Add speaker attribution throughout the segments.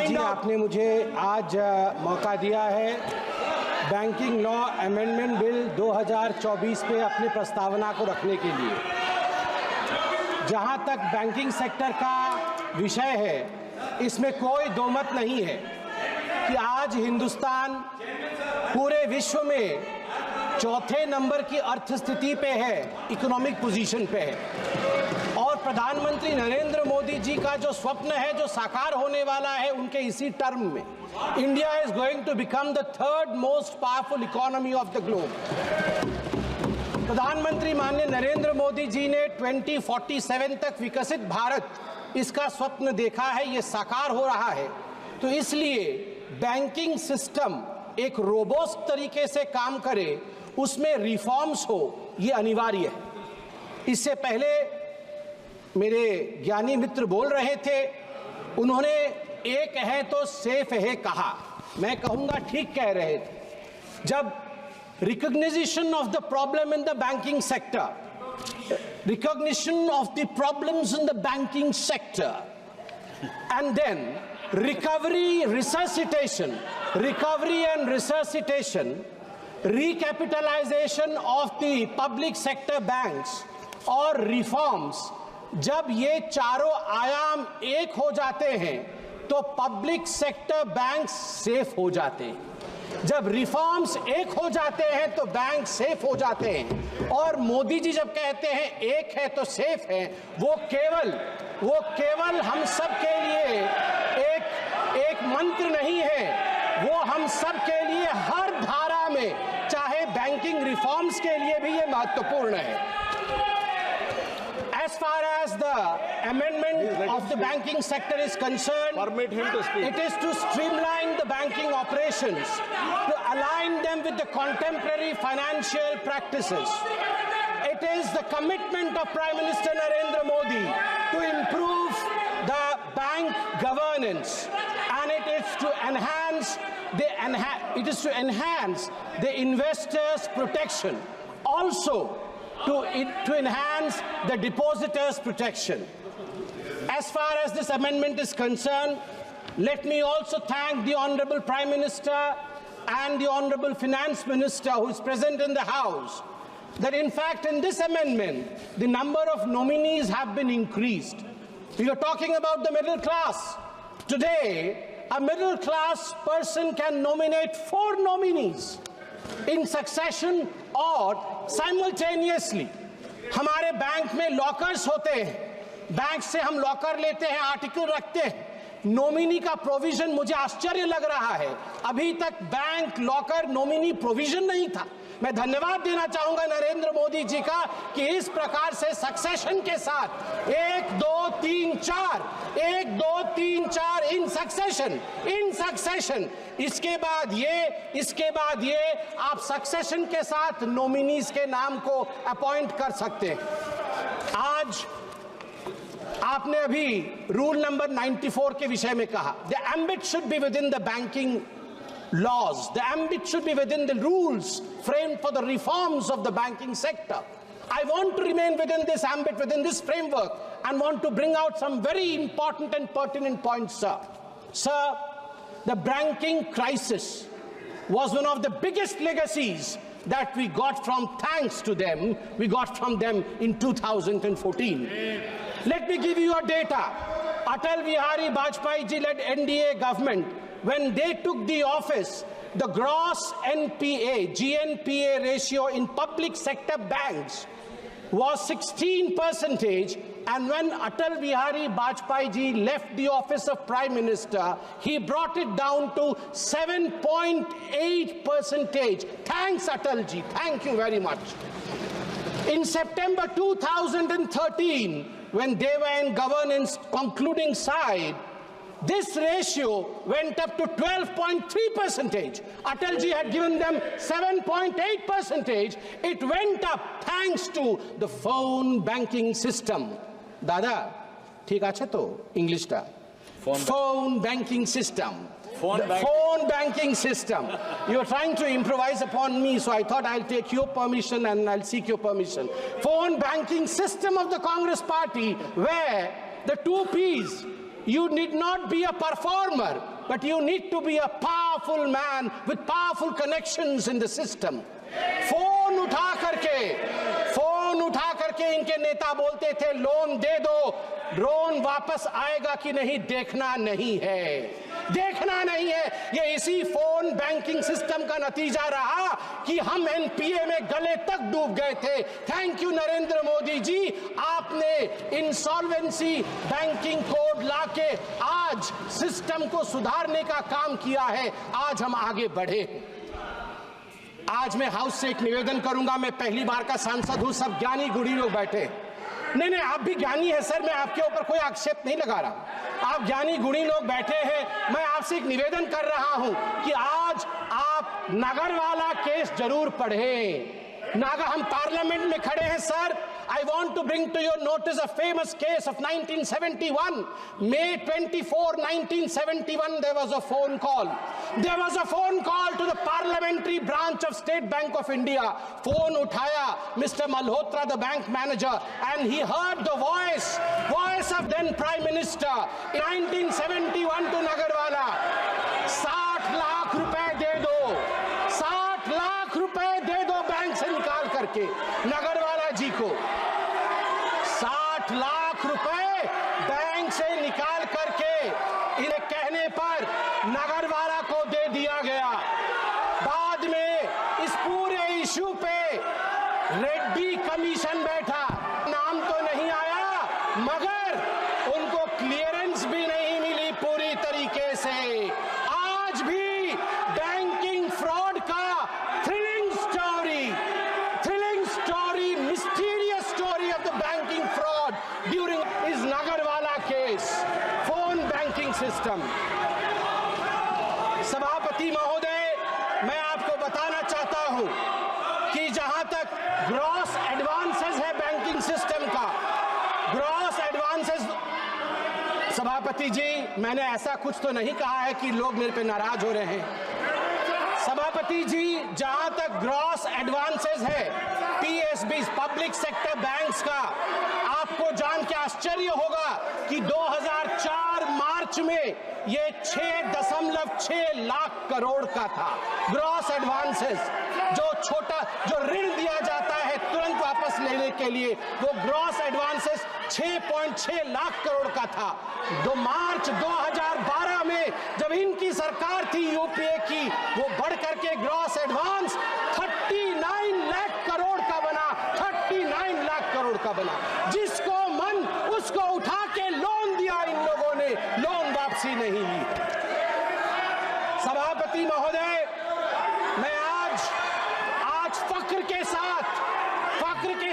Speaker 1: जी, आपने मुझे आज मौका दिया है बैंकिंग लॉ अमेंडमेंट बिल 2024 पे अपनी प्रस्तावना को रखने के लिए। जहां तक बैंकिंग सेक्टर का विषय है, इसमें कोई दो मत नहीं है कि आज हिंदुस्तान पूरे विश्व में चौथे नंबर की अर्थस्थिति पे है, इकोनॉमिक पोजीशन पे है। और प्रधानमंत्री नरेंद्र मोदी जी का जो स्वप्न है, जो साकार होने वाला है उनके इसी टर्म में, India is going to become the third most powerful economy of the globe. प्रधानमंत्री माननीय नरेंद्र मोदी जी ने 2047 तक विकसित भारत, इसका स्वप्न देखा है, ये साकार हो रहा है। तो इसलिए बैंकिंग सिस्टम एक रोबोस्ट तरीके से काम करे, उसमें रिफॉर्म्स हो, ये अनिवार्य है। इससे पहले मेरे ज्ञानी मित्र बोल रहे थे, उन्होंने एक है तो सेफ है कहा, मैं कहूंगा ठीक कह रहे थे। जब recognition of the problem in the banking sector, recognition of the problems in the banking sector, and then recovery and resuscitation, recapitalization of the public sector banks और reforms, जब ये चारों आयाम एक हो जाते हैं तो पब्लिक सेक्टर बैंक सेफ हो जाते हैं। जब रिफॉर्म्स एक हो जाते हैं तो बैंक सेफ हो जाते हैं। और मोदी जी जब कहते हैं एक है तो सेफ है, वो केवल हम सब के लिए एक मंत्र नहीं है, वो हम सब के लिए हर धारा में, चाहे बैंकिंग रिफॉर्म्स के लिए भी ये महत्वपूर्ण है। As far as the amendment of the banking sector is concerned,
Speaker 2: permit him to speak.
Speaker 1: It is to streamline the banking operations, to align them with the contemporary financial practices. It is the commitment of Prime Minister Narendra Modi to improve the bank governance, and it is to enhance the investors' protection. Also, to enhance the depositors' protection. As far as this amendment is concerned, let me also thank the Honorable Prime Minister and the Honorable Finance Minister who is present in the House, that in fact in this amendment, the number of nominees have been increased. We are talking about the middle class. Today, a middle class person can nominate 4 nominees in succession और simultaneously. हमारे bank में lockers होते हैं, bank से हम locker लेते हैं, article रखते हैं, नॉमिनी का प्रोविजन मुझे आश्चर्य लग रहा है, अभी तक बैंक लॉकर नॉमिनी प्रोविजन नहीं था। मैं धन्यवाद देना चाहूंगा नरेंद्र मोदी जी का कि इस प्रकार से सक्सेशन के साथ 1 2 3 4 इन सक्सेशन, इसके बाद ये आप सक्सेशन के साथ नॉमिनीज के नाम को अपॉइंट कर सकते हैं। आज आपने अभी रूल नंबर 94 के विषय में कहा, the ambit should be with in the banking laws, the ambit should be within the rules framed for the reforms of the banking sector. I want to remain within this ambit, within this framework, and want to bring out some very important and pertinent points, sir. Sir, the banking crisis was one of the biggest legacies that we got from, thanks to them, we got from them in 2014. Let me give you a data. Atal Bihari Vajpayee ji led NDA government, when they took the office, the gross GNPA ratio in public sector banks was 16%, and when Atal Bihari Vajpayee ji left the office of Prime Minister, he brought it down to 7.8%. Thanks Atal ji, thank you very much. In September 2013, when they were in governance concluding side, this ratio went up to 12.3%. Atalji had given them 7.8%. It went up thanks to the phone banking system. Dada, ठीक আছে तो English टा? Phone banking system. Phone banking system. You are trying to improvise upon me, so I thought I'll take your permission and I'll seek your permission. Phone banking system of the Congress Party, where the 2 Ps, You need not be a performer, but you need to be a powerful man with powerful connections in the system. Phone उठा करके इनके नेता बोलते थे loan दे दो, drone वापस आएगा कि नहीं देखना नहीं है। ये इसी फोन बैंकिंग सिस्टम का नतीजा रहा कि हम एनपीए में गले तक डूब गए थे। थैंक यू नरेंद्र मोदी जी, आपने इंसॉल्वेंसी बैंकिंग कोड लाके आज सिस्टम को सुधारने का काम किया है। आज हम आगे बढ़े। आज मैं हाउस से एक निवेदन करूंगा। मैं पहली बार का सांसद हूं, सब ज्ञानी गुणी लोग बैठे। नहीं, आप भी ज्ञानी है सर, मैं आपके ऊपर कोई आक्षेप नहीं लगा रहा। आप ज्ञानी गुणी लोग बैठे हैं। मैं आपसे एक निवेदन कर रहा हूं कि आज आप नागरवाला केस जरूर पढ़ें। हम पार्लियामेंट में खड़े हैं sir. I want to bring to your notice a famous case of 1971. May 24, 1971, there was a phone call. There was a phone call to the parliamentary branch of State Bank of India. Phone uthaya Mr. Malhotra, the bank manager, and he heard the voice of then Prime Minister. In 1971 to Nagarwala, 60 lakh रुपए दे दो, 60 लाख रुपए दे दो bank से निकाल करके नगरवाला जी को। 60 लाख रुपए bank से निकाल करके इन्हें कहने पर नगरवाला को दे दिया गया। बाद में इस पूरे इशू पे रेड्डी कमीशन बैठा, नाम तो नहीं आया मगर उनको क्लियरेंस भी नहीं मिली पूरी तरीके से। आज भी बैंकिंग फ्रॉड का thrilling story, mysterious story of the banking fraud during इस Nagarwala case, phone banking system. सभापति महोदय, मैं आपको बताना चाहता हूं कि जहां तक ग्रॉस एडवांसेस है बैंकिंग सिस्टम का, ग्रॉस एडवांसेस, सभापति जी मैंने ऐसा कुछ तो नहीं कहा है कि लोग मेरे पे नाराज हो रहे हैं। सभापति जी, जहां तक ग्रॉस एडवांसेस है पीएसबी, पब्लिक सेक्टर बैंक्स का, आपको जान के आश्चर्य होगा कि 2004 मार्च में ये 6.6 लाख करोड़ का था ग्रॉस एडवांसेस। जो ऋण दिया जाता है तुरंत वापस लेने के लिए, वो ग्रॉस एडवांसेस 6.6 लाख करोड़ का था। मार्च 2012 में जब इनकी सरकार थी यूपीए की, वो बढ़ करके ग्रॉस एडवांस 39 लाख करोड़ का बना, 39 लाख करोड़ का बना। जिसको मन उसको उठा के लोन दिया इन लोगों ने, लोन वापसी नहीं ली। सभापति महोदय, मैं आज फख्र के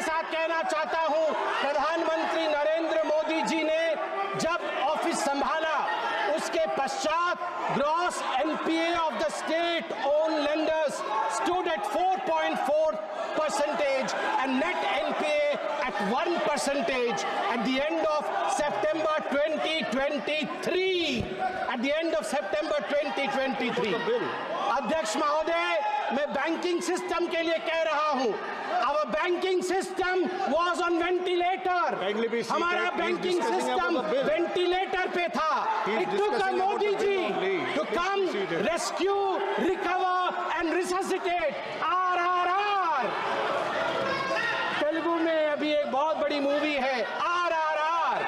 Speaker 1: साथ कहना चाहता हूं, प्रधानमंत्री नरेंद्र मोदी जी ने जब ऑफिस संभाला उसके पश्चात gross NPA of the state own lenders stood at 4.4% and net NPA at 1% at the end of September 2023. At the end of September 2023. अध्यक्ष महोदय, मैं बैंकिंग सिस्टम के लिए कह रहा हूं, our banking system was on ventilator. हमारा banking system ventilator पे था। It took a Modi ji to come rescue, recover and resuscitate. RRR। Telugu में अभी एक बहुत बड़ी मूवी है RRR,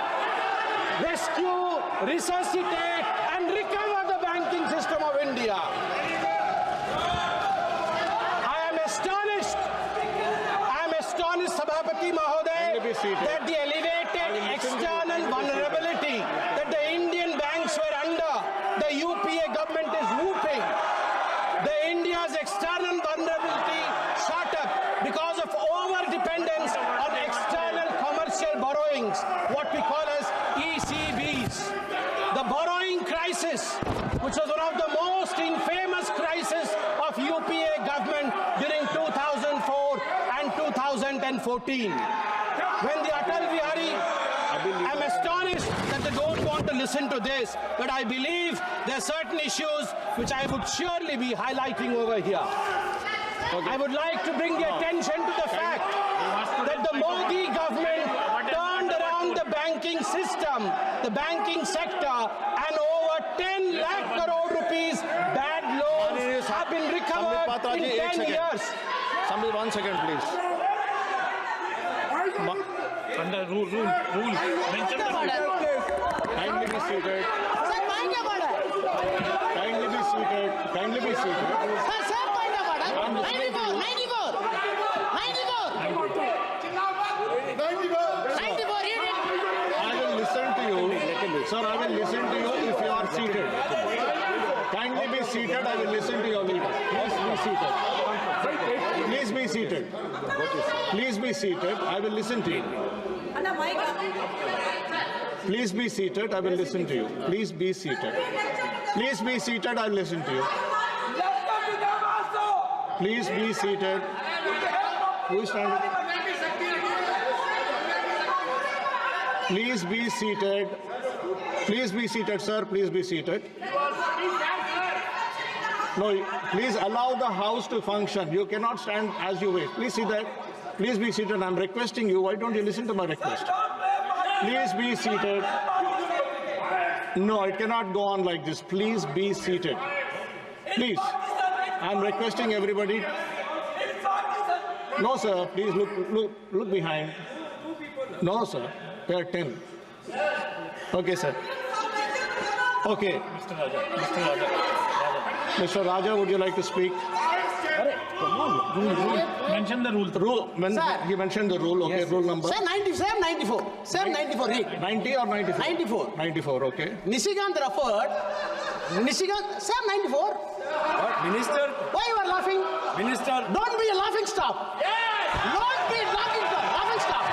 Speaker 1: rescue, resuscitate and recover the banking system of India. Sabhapati Mahoday, that the elevated external vulnerability that the Indian banks were under, the UPA government is whooping. The India's external vulnerability shot up because of over-dependence on external commercial borrowings, what we call as ECBs. The borrowing crisis, which was one of the most infamous crises of UPA government during 2004 and 2014. When the Atal Bihari, I'm astonished that they don't want to listen to this, but I believe there are certain issues which I would surely be highlighting over here. Okay. I would like to bring the attention to the fact that the Modi government turned around the banking system. the banking sector, and over 10 lakh crore rupees bad loans have been recovered in 10 years.
Speaker 2: Somebody, 1 second, please.
Speaker 3: Under rule. Mention the rule.
Speaker 2: Kindly be seated.
Speaker 4: Sir, point of order.
Speaker 2: Kindly be seated. Kindly be seated.
Speaker 4: Sir, point of order. 94. 94.
Speaker 2: I will listen to you. Sir, I will listen to you if you are seated. Kindly be seated. I will listen to your leader. Please be seated. Please be seated. Please be seated. I will listen to you. Please be seated. I will listen to you. Please be seated. Please be seated. I will listen to you. Please be seated. Who is standing? Please be seated. Please be seated, sir. Please be seated. No, please allow the House to function. You cannot stand as you wish. Please see that. Please be seated. I'm requesting you. Why don't you listen to my request? Please be seated. No, it cannot go on like this. Please be seated. Please. I'm requesting everybody. No, sir. Please look behind. No, sir. There are 10. Okay, sir. Okay. Mr. Raja, would you like to speak?
Speaker 3: Mention the rule.
Speaker 2: He mentioned the rule. Okay, rule number.
Speaker 4: Sir, 94. Sir, 94. Read.
Speaker 2: 90 or 94?
Speaker 4: 94.
Speaker 2: 94, okay.
Speaker 4: Nishikant referred. Sir, 94.
Speaker 5: What? Minister?
Speaker 4: Why you are laughing?
Speaker 5: Minister?
Speaker 4: Don't be a laughing stock. Don't be a laughing stock. Laughing stock.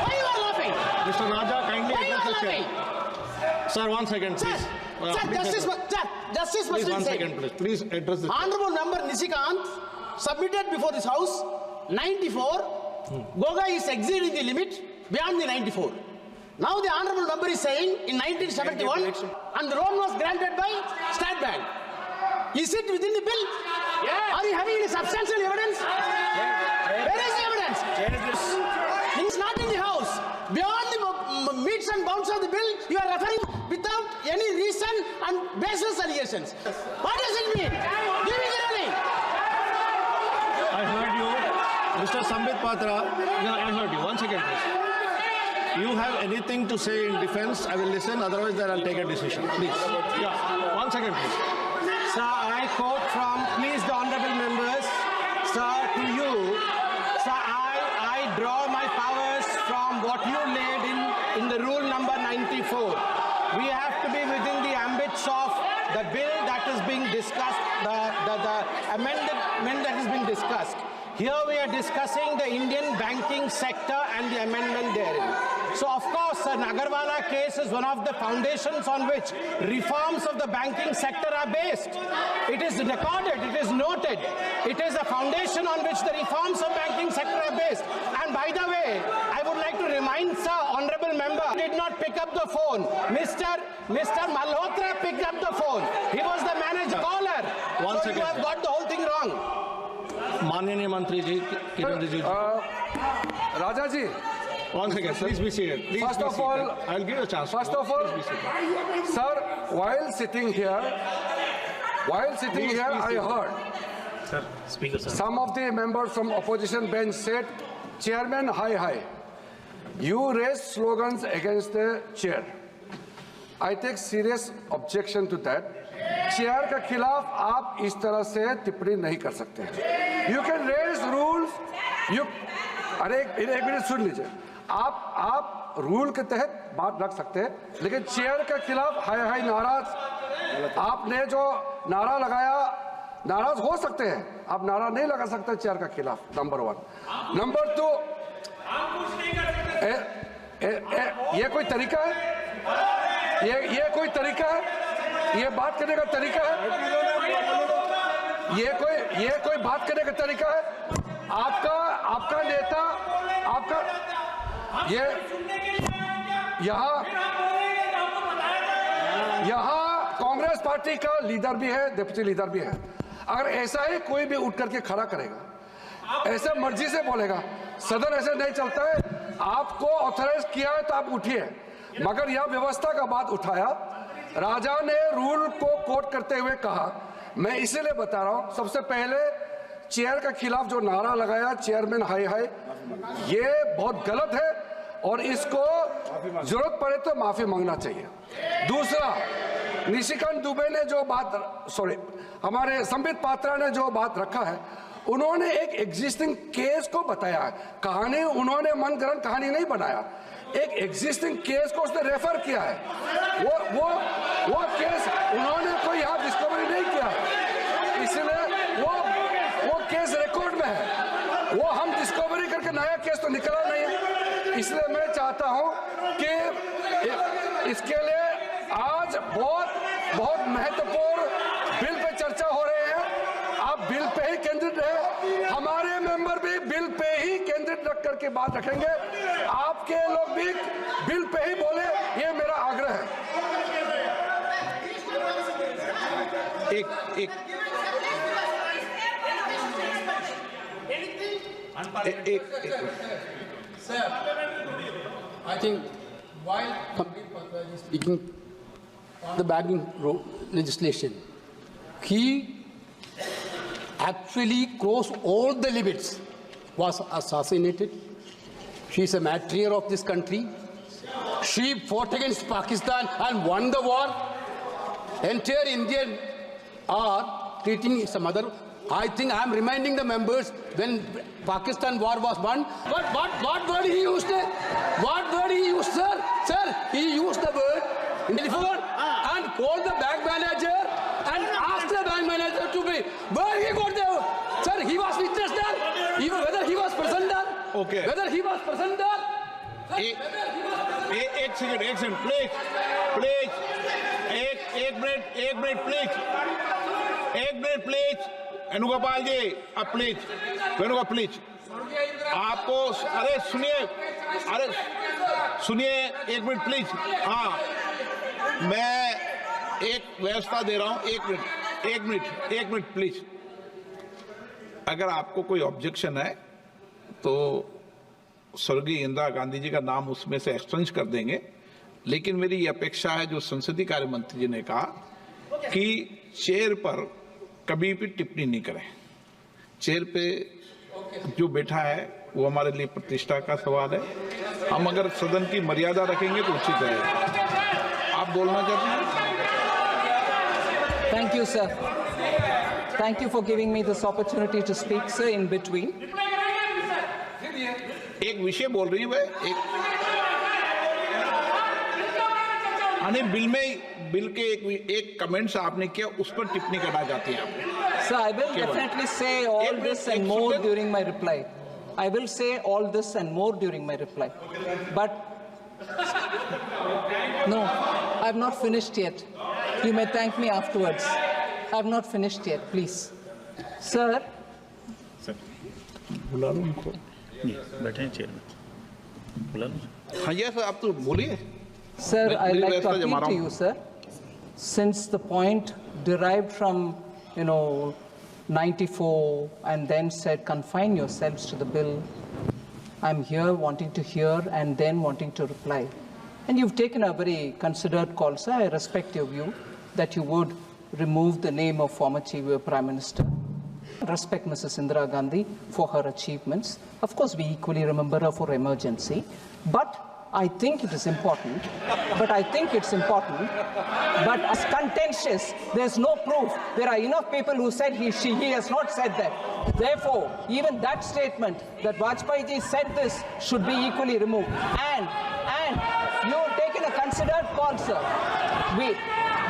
Speaker 4: Why you are laughing?
Speaker 2: Mr. Raja, kindly
Speaker 4: Why you
Speaker 2: address
Speaker 4: are
Speaker 2: the
Speaker 4: laughing?
Speaker 2: chair. Sir, 1 second,
Speaker 4: Sir,
Speaker 2: please.
Speaker 4: Justice
Speaker 2: Please,
Speaker 4: must
Speaker 2: 1
Speaker 4: be said.
Speaker 2: second, please. Please address the chair.
Speaker 4: Honorable member Nishikant submitted before this House 94. Goga is exceeding the limit beyond the 94. Now the honorable member is saying in 1971, and the loan was granted by State Bank. Is it within the bill?
Speaker 5: Yeah.
Speaker 4: Are you having any substantial evidence? Where is the evidence? It's not in the House. Beyond the metes and bounds of the bill, you are referring without any reason and baseless allegations. What does it mean? Give me the ruling.
Speaker 2: I heard you. Mr. Sambit Patra, I heard you. 1 second, please. You have anything to say in defense, I will listen. Otherwise, then I'll take a decision. Please. Yeah. 1 second, please.
Speaker 1: Sir, I quote from, please the honorable members, sir, to you, sir, I draw my powers from what you laid in the rule number 94. We have to be within the ambits of the bill that is being discussed, the amendment that is being discussed. Here we are discussing the Indian banking sector and the amendment therein. So of course, the Nagarwala case is one of the foundations on which reforms of the banking sector are based. It is recorded, it is noted. It is a foundation on which the reforms of banking sector are based. And by the way, I would like to remind sir, honorable member, did not pick up the phone. Mr. Malhotra picked up the phone. He was the manager caller.
Speaker 2: One
Speaker 1: so
Speaker 2: second,
Speaker 1: you have
Speaker 2: sir.
Speaker 1: got the whole thing wrong.
Speaker 2: माननीय मंत्री जी, किरण रिजिजू जी.
Speaker 5: Raja ji,
Speaker 2: 1 second, please be seated. Please
Speaker 5: First
Speaker 2: be
Speaker 5: of
Speaker 2: seated.
Speaker 5: all-
Speaker 2: I'll give you a chance.
Speaker 5: first of all,
Speaker 2: Please be seated.
Speaker 5: sir, while sitting here,
Speaker 2: Please,
Speaker 5: I
Speaker 2: please.
Speaker 5: heard
Speaker 3: Sir, Speaker, sir.
Speaker 5: some of the members from opposition bench said, Chairman, hi. You raised slogans against the chair. I take serious objection to that. Chair के खिलाफ आप इस तरह से टिप्पणी नहीं कर सकते हैं. You can raise rules. अरे एक मिनट सुन लीजिए. आप रूल के तहत बात रख सकते हैं, लेकिन चेयर के खिलाफ हाय नाराज. आपने जो नारा लगाया, नाराज हो सकते हैं, आप नारा नहीं लगा सकते चेयर के खिलाफ. नंबर 1. नंबर 2, ये कोई तरीका है? ये कोई तरीका है? ये बात करने का तरीका है? ये कोई बात करने का तरीका है? आपका नेता, ये यहाँ कांग्रेस पार्टी का लीडर भी है, डिप्टी लीडर भी है. अगर ऐसा ही कोई भी उठ करके खड़ा करेगा, ऐसे मर्जी से बोलेगा, सदन ऐसे नहीं चलता है. आपको ऑथराइज किया है तो आप उठिए. मगर यह व्यवस्था का बात उठाया। राजा ने रूल को कोट करते हुए कहा, मैं इसीलिए बता रहा हूं, सबसे पहले चेयर के खिलाफ जो नारा लगाया चेयरमैन हाय हाय, ये बहुत गलत है और इसको जरूरत पड़े तो माफी मांगना चाहिए। दूसरा, निशिकांत दुबे ने जो बात, हमारे संबित पात्रा ने जो बात रखा है, उन्होंने एक एग्जिस्टिंग केस को बताया। कहानी उन्होंने मनगढ़ंत कहानी नहीं बनाया, एक एग्जिस्टिंग केस को उसने रेफर किया है। वो केस उन्होंने कोई यहाँ डिस्कवरी नहीं किया, इसलिए वो केस रिकॉर्ड में है। वो हम डिस्कवरी करके नया केस तो निकला नहीं है। इसलिए मैं चाहता हूँ कि इसके लिए आज बहुत महत्वपूर्ण बिल पे चर्चा हो रही है। आप बिल पे ही केंद्रित रहे, हमारे मेंबर भी बिल पे ही केंद्रित रख करके बात रखेंगे, आपके लोग भी बिल पे ही बोले, ये मेरा आग्रह है।
Speaker 4: Sir, I think while speaking the bagging legislation, he actually crossed all the limits, was assassinated. She is a martyr of this country. She fought against Pakistan and won the war. Entire Indian are treating his mother. I think I am reminding the members when Pakistan war was won. What word he used? What word he used, sir? Sir, he used the word in the phone and called the bank manager and asked the bank manager to be. Where he got there? Sir, he was witness there. Whether he was present there?
Speaker 2: Okay.
Speaker 4: Whether he was present there?
Speaker 2: एक second please एक minute please Venugopal जी, अब please Venugopal please, आपको अरे सुनिए एक minute please. हाँ, मैं एक व्यवस्था दे रहा हूं, एक मिनट प्लीज। अगर आपको कोई ऑब्जेक्शन है तो स्वर्गीय इंदिरा गांधी जी का नाम उसमें से एक्सचेंज कर देंगे, लेकिन मेरी ये अपेक्षा है जो संसदीय कार्य मंत्री जी ने कहा कि चेयर पर कभी भी टिप्पणी नहीं करें। चेयर पे जो बैठा है वो हमारे लिए प्रतिष्ठा का सवाल है। हम अगर सदन की मर्यादा रखेंगे तो उचित रहेगा। आप बोलना चाहते हैं?
Speaker 6: Thank you, sir. Thank you for giving me this opportunity to speak, sir, in between.
Speaker 2: एक विषय बोल रही है बिल के एक कमेंट्स आपने किया, उस पर टिप्पणी करना चाहती हैं आप?
Speaker 6: Sir, I will definitely say all this and more during my reply. I will say all this and more during my reply. But no, I have not finished yet. You may thank me afterwards. I have not finished yet, please. Sir.
Speaker 3: बुला लो उनको, बैठे हैं chair में, बुला लो।
Speaker 2: हाँ ये sir, आप तो बोलिए।
Speaker 6: Sir, I'd like to appeal to you, sir. Since the point derived from, 94 and then said confine yourselves to the bill, I'm here wanting to hear and then wanting to reply. And you've taken a very considered call, sir. I respect your view that you would remove the name of former Chief Prime Minister. Respect Mrs. Indira Gandhi for her achievements. Of course, we equally remember her for emergency. But I think it is important. But as contentious, there's no proof. There are enough people who said he has not said that. Therefore, even that statement that Vajpayee ji said this should be equally removed. And you've taken a considered call, sir.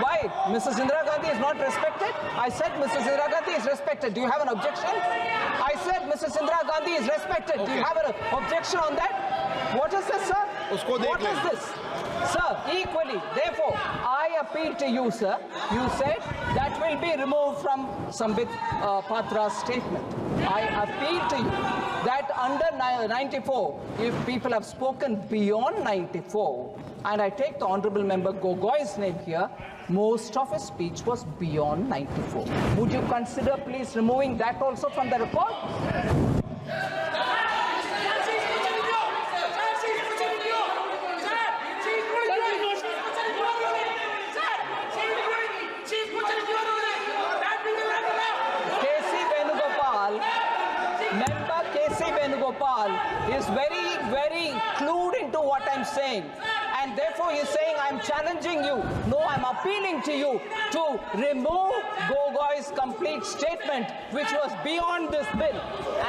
Speaker 6: Why? Mrs. Indira Gandhi is not respected? I said Mrs. Indira Gandhi is respected. Do you have an objection? I said Mrs. Indira Gandhi is respected. Okay. Do you have an objection on that? What is this, sir? What is this? Sir, equally. Therefore, I appeal to you, sir. You said that will be removed from Sambit Patra's statement. I appeal to you that under 94, if people have spoken beyond 94, and I take the Honorable Member Gogoi's name here, most of his speech was beyond 94. Would you consider please removing that also from the report? Gopal is very clued into what I'm saying. And therefore he's saying, I'm challenging you. No, I'm appealing to you to remove Gogoi's complete statement, which was beyond this bill.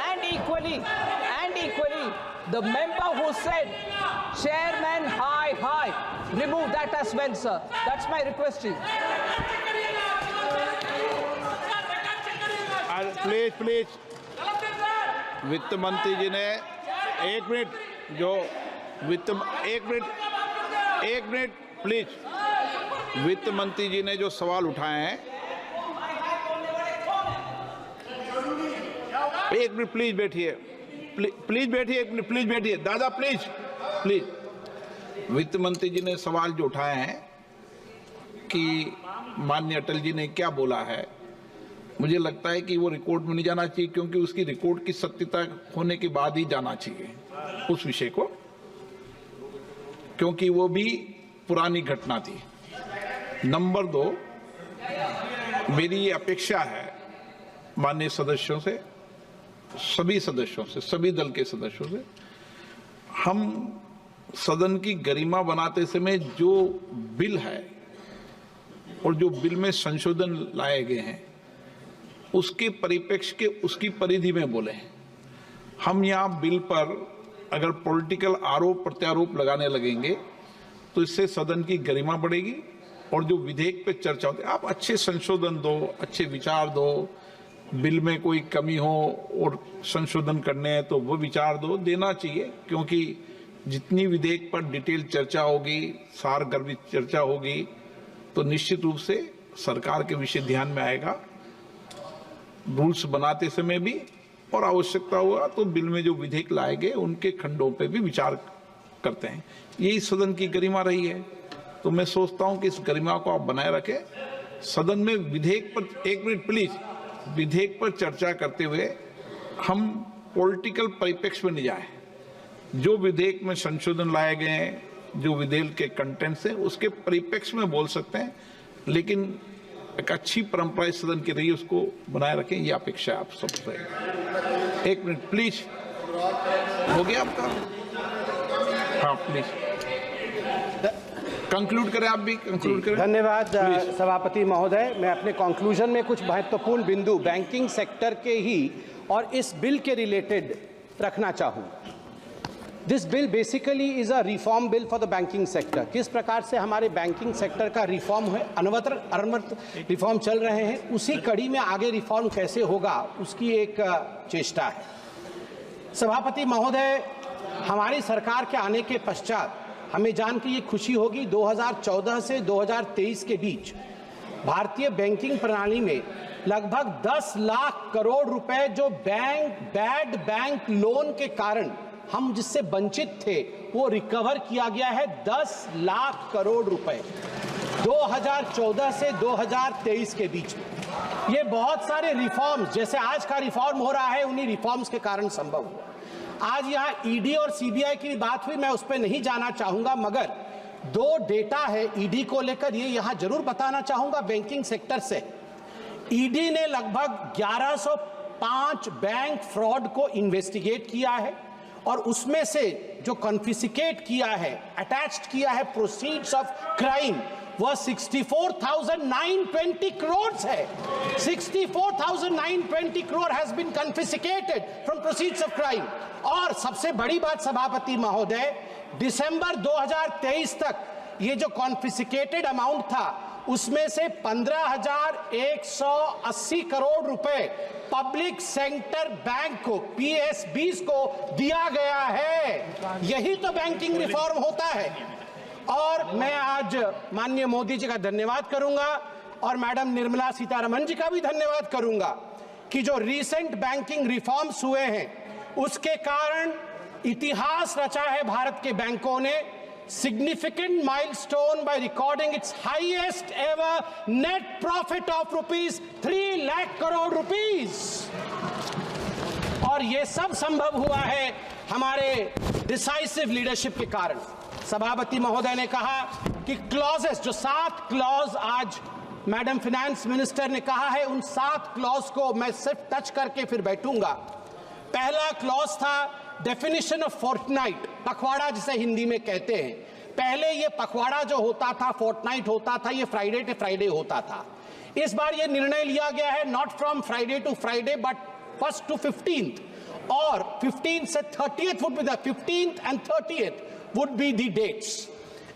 Speaker 6: And equally, the member who said, Chairman, hi, remove that as well, sir. That's my request to you.
Speaker 2: Please वित्त मंत्री जी ने एक minute please वित्त मंत्री जी ने जो सवाल उठाए हैं, एक मिनट प्लीज बैठिए, प्लीज बैठिए दादा, प्लीज वित्त मंत्री जी ने सवाल जो उठाए हैं कि माननीय अटल जी ने क्या बोला है, मुझे लगता है कि वो रिकॉर्ड में नहीं जाना चाहिए, क्योंकि उसकी रिकॉर्ड की सत्यता होने के बाद ही जाना चाहिए उस विषय को, क्योंकि वो भी पुरानी घटना थी। नंबर 2, मेरी ये अपेक्षा है माननीय सदस्यों से, सभी सदस्यों से, सभी दल के सदस्यों से, हम सदन की गरिमा बनाते समय जो बिल है और जो बिल में संशोधन लाए गए हैं उसके परिप्रेक्ष्य के, उसकी परिधि में बोले। हम यहाँ बिल पर अगर पॉलिटिकल आरोप प्रत्यारोप लगाने लगेंगे तो इससे सदन की गरिमा बढ़ेगी और जो विधेयक पे चर्चा होती है, आप अच्छे संशोधन दो, अच्छे विचार दो, बिल में कोई कमी हो और संशोधन करने हैं तो वो विचार दो, देना चाहिए, क्योंकि जितनी विधेयक पर डिटेल चर्चा होगी, सारगर्भित चर्चा होगी, तो निश्चित रूप से सरकार के विषय ध्यान में आएगा, रूल्स बनाते समय भी, और आवश्यकता हुआ तो बिल में जो विधेयक लाए गए उनके खंडों पे भी विचार करते हैं। यही सदन की गरिमा रही है, तो मैं सोचता हूं कि इस गरिमा को आप बनाए रखें। सदन में विधेयक पर, एक मिनट प्लीज, विधेयक पर चर्चा करते हुए हम पॉलिटिकल परिप्रेक्ष्य में नहीं जाए। जो विधेयक में संशोधन लाए गए हैं, जो विधेयक के कंटेंट्स हैं, उसके परिप्रेक्ष्य में बोल सकते हैं, लेकिन एक अच्छी परंपरा इस सदन की रही है, उसको बनाए रखें, ये अपेक्षा है आप सबसे। एक मिनट प्लीज, हो गया आपका? हाँ प्लीज कंक्लूड करें, आप भी कंक्लूड करें।
Speaker 1: धन्यवाद सभापति महोदय। मैं अपने कंक्लूजन में कुछ महत्वपूर्ण बिंदु बैंकिंग सेक्टर के ही और इस बिल के रिलेटेड रखना चाहूँ। This bill basically is a reform bill for the banking sector. किस प्रकार से हमारे बैंकिंग सेक्टर का रिफॉर्म है, अनवरत रिफॉर्म चल रहे हैं, उसी कड़ी में आगे रिफॉर्म कैसे होगा उसकी एक चेष्टा है। सभापति महोदय, हमारी सरकार के आने के पश्चात हमें जान के ये खुशी होगी, 2014 से 2023 के बीच भारतीय बैंकिंग प्रणाली में लगभग 10 लाख करोड़ रुपए जो बैड बैंक लोन के कारण हम जिससे वंचित थे वो रिकवर किया गया है। 10 लाख करोड़ रुपए 2014 से 2023 के बीच में। ये बहुत सारे रिफॉर्म्स, जैसे आज का रिफॉर्म हो रहा है, उन्हीं रिफॉर्म्स के कारण संभव हुआ। आज यहाँ ईडी और सीबीआई की बात हुई, मैं उस पर नहीं जाना चाहूंगा, मगर 2 डेटा है ईडी को लेकर, ये यहाँ जरूर बताना चाहूंगा बैंकिंग सेक्टर से। ईडी ने लगभग 1105 बैंक फ्रॉड को इन्वेस्टिगेट किया है और उसमें से जो कॉन्फिस्केट किया है, अटैच्ड किया है प्रोसीड्स ऑफ क्राइम, वह 64,920 करोड़ है। 64,920 crore has been confiscated from proceeds of crime. और सबसे बड़ी बात सभापति महोदय, दिसंबर 2023 तक ये जो कॉन्फिस्केटेड अमाउंट था उसमें से 15,180 करोड़ रुपए पब्लिक सेक्टर बैंक को, PSBs को दिया गया है। यही तो बैंकिंग रिफॉर्म होता है। और मैं आज माननीय मोदी जी का धन्यवाद करूंगा और मैडम निर्मला सीतारमण जी का भी धन्यवाद करूंगा कि जो रीसेंट बैंकिंग रिफॉर्म्स हुए हैं उसके कारण इतिहास रचा है भारत के बैंकों ने। significant milestone by recording its highest ever net profit of rupees 3 lakh crore rupees। और ये सब संभव हुआ है हमारे डिसाइसिव लीडरशिप के कारण। सभापति महोदय ने कहा कि क्लॉजेस, जो 7 क्लॉज आज मैडम फाइनेंस मिनिस्टर ने कहा है, उन 7 क्लॉज को मैं सिर्फ टच करके फिर बैठूंगा। पहला क्लॉज था डेफिनेशन ऑफ फोर्टनाइट, पखवाड़ा जिसे हिंदी में कहते हैं, पहले ये पखवाड़ा जो होता था, फोर्टनाइट होता था, ये फ्राइडे टू फ्राइडे होता था। इस बार ये निर्णय लिया गया है not from Friday to Friday but 1st to 15th, और 15th से 30th would be the 15th and 30th would be the dates,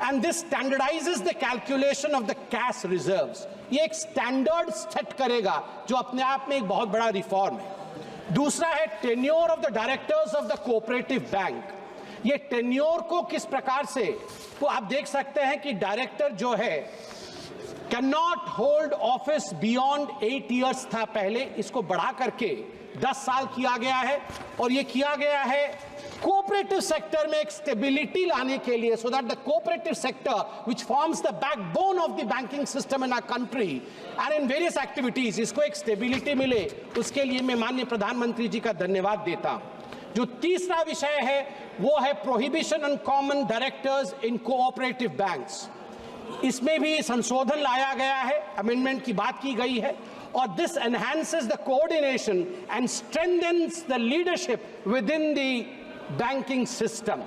Speaker 1: and this standardizes the calculation of the cash reserves. ये एक स्टैंडर्ड सेट करेगा जो अपने आप में एक बहुत बड़ा रिफॉर्म है। दूसरा है tenure of the directors of the cooperative bank. ये टेन्योर को किस प्रकार से, तो आप देख सकते हैं कि डायरेक्टर जो है can not hold office beyond 8 years था पहले, इसको बढ़ा करके 10 साल किया गया है, और ये किया गया है कोऑपरेटिव सेक्टर में एक स्टेबिलिटी लाने के लिए, so that the cooperative sector which forms the backbone of the banking system in our country and in various activities, इसको एक स्टेबिलिटी मिले, उसके लिए मैं माननीय प्रधानमंत्री जी का धन्यवाद देता हूं। जो तीसरा विषय है वो है prohibition on common directors in cooperative banks. इसमें भी संशोधन लाया गया है, अमेंडमेंट की बात की गई है, और this enhances the coordination and strengthens the leadership within the banking system.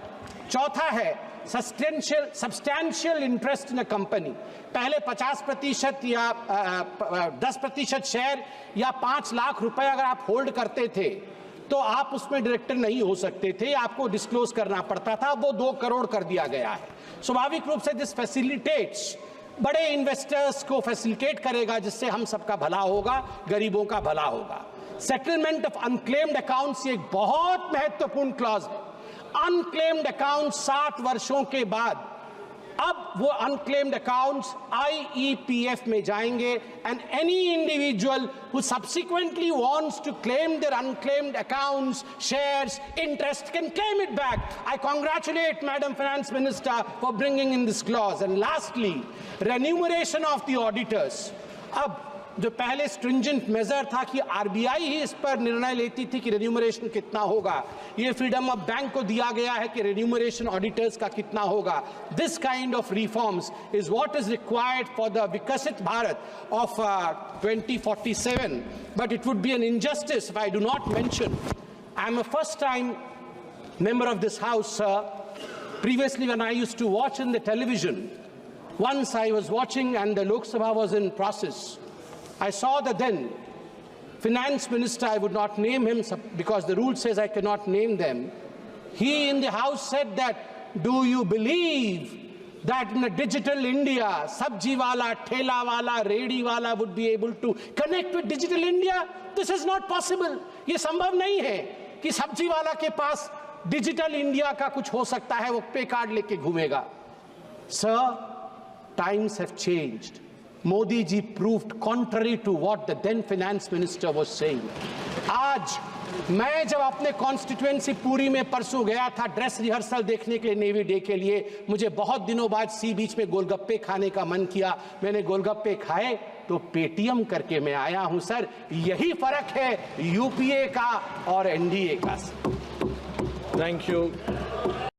Speaker 1: चौथा है substantial interest in a company. पहले 50% या 10% शेयर या 5 लाख रुपए अगर आप होल्ड करते थे तो आप उसमें डायरेक्टर नहीं हो सकते थे, आपको डिस्क्लोज करना पड़ता था, वो 2 करोड़ कर दिया गया है। स्वाभाविक रूप से दिस फैसिलिटेट्स, बड़े इन्वेस्टर्स को फैसिलिटेट करेगा, जिससे हम सबका भला होगा, गरीबों का भला होगा। सेटलमेंट ऑफ अनक्लेम्ड अकाउंट्स, ये एक बहुत महत्वपूर्ण क्लॉज है। अनक्लेम्ड अकाउंट 60 वर्षों के बाद अब वो अनक्लेम्ड अकाउंट्स IEPF में जाएंगे, and any individual who subsequently wants to claim their unclaimed accounts, shares, interest can claim it back. I congratulate madam finance minister for bringing in this clause. And lastly, remuneration of the auditors. अब जो पहले stringent major था कि RBI ही इस पर निर्णय लेती थी कि रेन्यूमरेशन कितना होगा, ये फ्रीडम ऑफ बैंक को दिया गया है कि रेन्यूमरेशन ऑडिटर्स का कितना होगा। This kind of reforms is what is required for the Viksit Bharat of 2047, but it would be an injustice if I do not mention I am a first time member of this house, sir. Previously, when I used to watch in the television, once I was watching and the Lok Sabha was in process, I saw the then finance minister, I would not name him because the rule says I cannot name them. He in the house said that, do you believe that in a digital India, sabji wala, thela wala, redi wala would be able to connect with digital India? This is not possible. ये संभव नहीं है कि सब्जी वाला के पास digital India का कुछ हो सकता है, वो पे कार्ड लेके घूमेगा। Sir, times have changed. Modi ji proved contrary to what the then finance minister was saying. आज मैं जब अपने कॉन्स्टिट्यूएंसी पूरी में परसों गया था ड्रेस रिहर्सल देखने के लिए नेवी डे के लिए, मुझे बहुत दिनों बाद सी बीच में गोलगप्पे खाने का मन किया। मैंने गोलगप्पे खाए तो पेटीएम करके मैं आया हूं। सर, यही फर्क है यूपीए का और एनडीए का।
Speaker 2: Thank you.